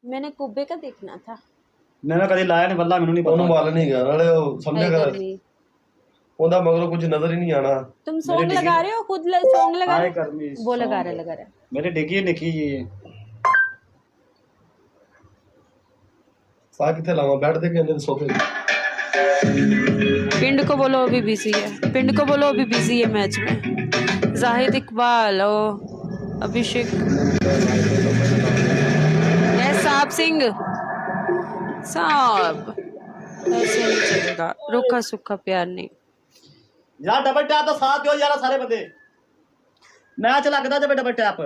मैंने कुब्बे का देखना था। मैंने कभी लाया नहीं बल्ला, मैंने नहीं पता। ਉਹਨੂੰ ਵੱਲ ਨਹੀਂ ਗਾ ਨਾਲੇ ਉਹ हाय ਸਮਝੇਗਾ गर्मी। ਉਹਦਾ मगरों कुछ नजर ही नहीं आना। तुम सॉन्ग लगा रहे हो खुद सॉन्ग लगा हाय रहे हो? गर्मी वो लगा रहा है। मेरे डिग्गी निकी ये साह किथे लावा बैठ दे के अंदर सोफे पिंड को बोलो अभी बिजी है, पिंड को बोलो अभी बिजी है मैच में। जाहिद इकबाल और अभिषेक साहब सिंह साहब ऐसे नहीं चलेगा, रूखा सूखा प्यार नहीं। यार डबल टैप तो साथ दो यार सारे बंदे, मैच लगता जब डबल टैप।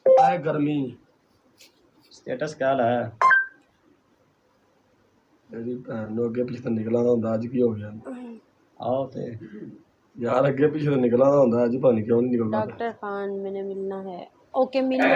आए गर्मी स्टेटस क्या है मेरी भैन नो अगे पिछे निकला दा हुंदा, अज की हो गया? आओ ते यार अगे पिछे निकला दा हुंदा, अज पता नहीं क्यों नहीं निकलदा। डॉक्टर खान मैंने मिलना है। ओके मिल लो।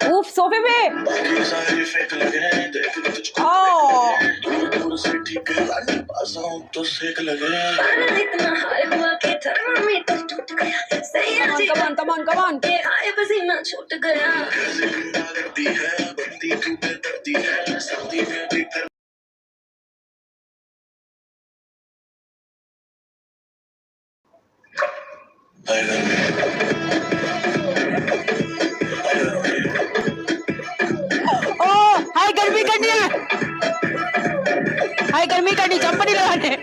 उफ सोफे पे कमान पसीना छूट गया। हाय गर्मी करनी है, हाय गर्मी करनी, जंप नहीं लगाने।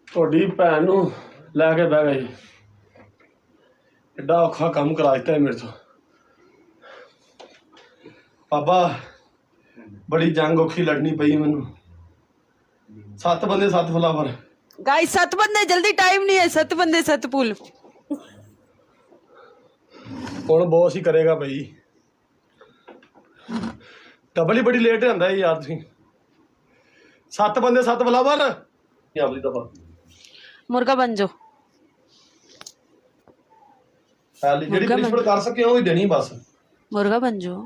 ਤੁਹਾਡੀ ਭੈਣ ਨੂੰ ਲੈ ਕੇ ਬਹਿ ਗਈ, ਐਡਾ ਔਖਾ ਕੰਮ ਕਰਾ ਦਿੱਤਾ ਹੈ ਮੇਰੇ ਤੋਂ। ਬਾਬਾ ਬੜੀ ਜੰਗ ਔਖੀ ਲੜਨੀ ਪਈ ਮੈਨੂੰ। 7 ਬੰਦੇ 7 ਫਲਾਵਰ। गाइस 7 बंदे, जल्दी टाइम नहीं है। 7 बंदे 7 पुल। ਹੁਣ ਬੌਸ ਹੀ ਕਰੇਗਾ ਭਾਈ। ਡਬਲ ਹੀ ਬੜੀ ਲੇਟ ਹੁੰਦਾ ਯਾਰ ਤੁਸੀਂ। 7 ਬੰਦੇ 7 ਫਲਾਵਰ। ਇਹ ਅਗਲੀ ਦਫਾ मुर्गा बन जाओ। ਹਾਲੀ ਜਿਹੜੀ ਪ੍ਰਿੰਸੀਪਲ ਕਰ ਸਕੇ ਉਹ ਹੀ ਦੇਣੀ ਬਸ। मुर्गा बन जाओ।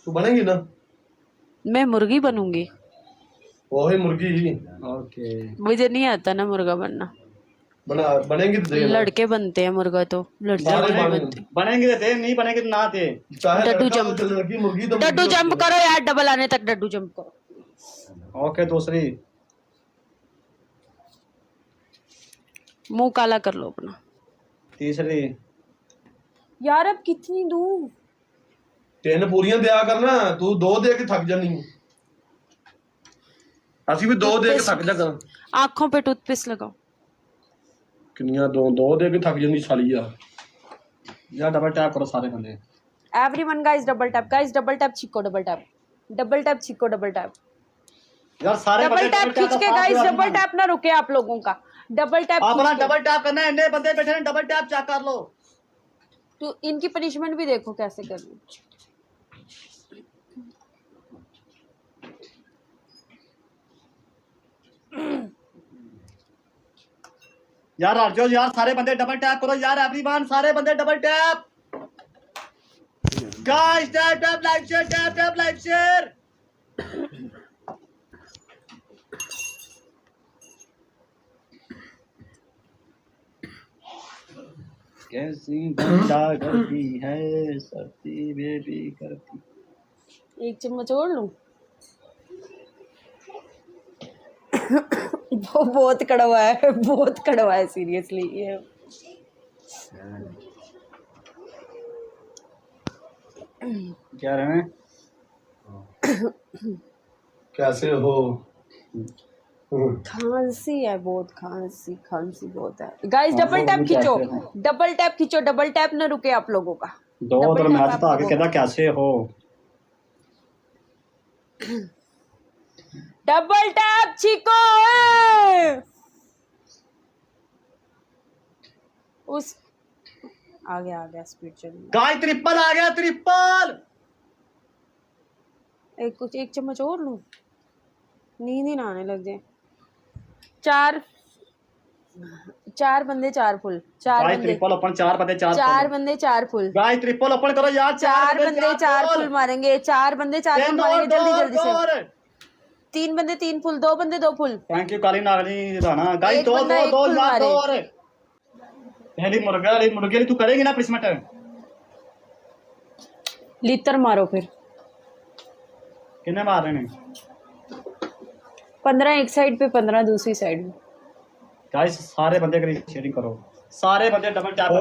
तू बनेगी ना? मैं मुर्गी बनूंगी। वही मुर्गी ही। ओके मुझे नहीं आता ना मुर्गा बनना। बनेंगी तो देना। लड़के बनते हैं मुर्गा, तो लड़के नहीं बनते। बनेंगे तो थे, नहीं बनेंगे तो ना थे। चाहे डड्डू लड़का हो जंप। तो लड़की मुर्गी तो डड्डू जंप करो यार, डबल आने तक डड्डू जंप करो। ओके दूसरी मुंह काला कर लो अपना। तीसरी यार अब कितनी दूं? 3 पूरियां दिया करना, तू 2 दे के थक जानी। ਅਸੀਂ ਵੀ 2 ਦੇ ਕੇ ਥੱਕ ਜਾ ਕਰ। आंखों पे टूथपेस्ट लगाओ। किन्नियां 2 दे के थक जानी साली आ। यार डबल टैप करो सारे बंदे। Everyone guys double tap, guys double tap छिको, डबल टैप, डबल टैप छिको, डबल टैप। यार सारे डबल टैप खींच के गाइस, डबल टैप ना रुके आप लोगों का। डबल टैप अपना डबल टैप करना है। इतने बंदे बैठे हैं, डबल टैप चेक कर लो। तो इनकी पनिशमेंट भी देखो कैसे करनी। यार अर्जो यार सारे बंदे डबल टैप करो यार। एवरीवन सारे बंदे double tap. Guys tap tap like share, tap tap like share. कैसी बंदा करती है सर्दी बेबी करती। एक चम्मच और लूं? वो बहुत कड़वा है, बहुत कड़वा है सीरियसली ये। क्या रहे हैं? कैसे हो? खांसी है बहुत, खांसी खांसी बहुत है। गाइस डबल टैप खींचो, डबल टैप खींचो, डबल टैप ना रुके आप लोगों का। दो डबल उधर टैप मैच आप तो आगे लोगों कहता कैसे हो? डबल टैप चिको उस आ गया स्पीड चल। गाय ट्रिपल आ गया, ट्रिपल। एक चम्मच और लूं, नींद ही ना आने लग जाए। चार बंदे चार फुल, गाय ट्रिपल ओपन, चार बंदे चार बंदे चार फुल, गाय ट्रिपल ओपन करो यार। चार बंदे चार फुल मारेंगे, चार बंदे चार फुल मारेंगे जल्दी जल्दी से। तीन बंदे तीन फुल, दो बंदे दो फुल। थैंक यू काली नागनी राणा। गाय एक दो बंदा दो एक दो फुल यार, मारे। दो और पहली मुर्गे तू करेगी ना प्लेसमेंट? लितर मारो फिर। कितने मार रहे हैं? 15 एक साइड पे, 15 दूसरी साइड में। गाइस सारे बंदे शेयरिंग करो, सारे बंदे डबल टैप